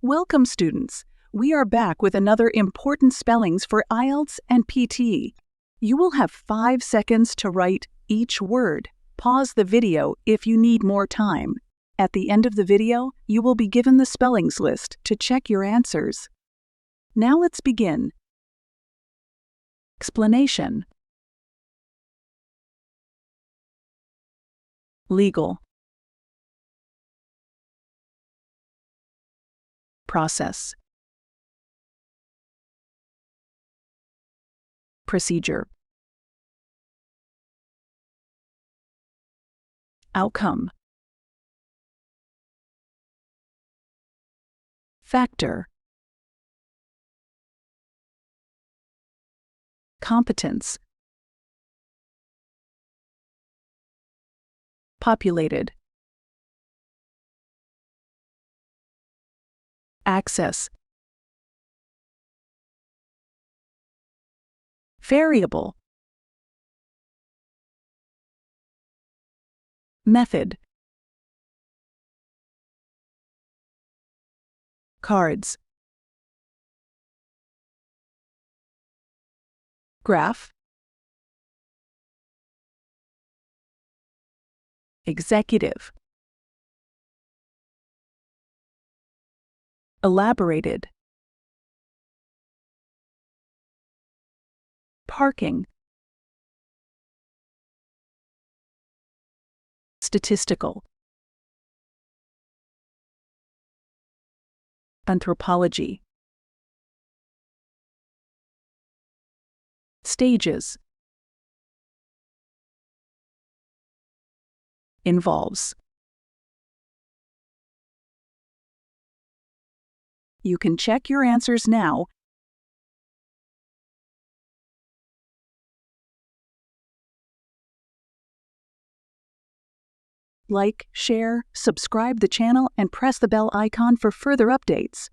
Welcome, students. We are back with another important spellings for Ielts and PT. You will have 5 seconds to write each word. Pause the video if you need more time. At the end of the video, you will be given the spellings list to check your answers. Now let's begin. Explanation. Legal. Process. Procedure. Outcome. Factor. Competence. Populated. Access. Variable. Method. Cards. Graph. Executive. Elaborated. Parking. Statistical. Anthropology. Stages. Involves. You can check your answers now. Like, share, subscribe the channel, and press the bell icon for further updates.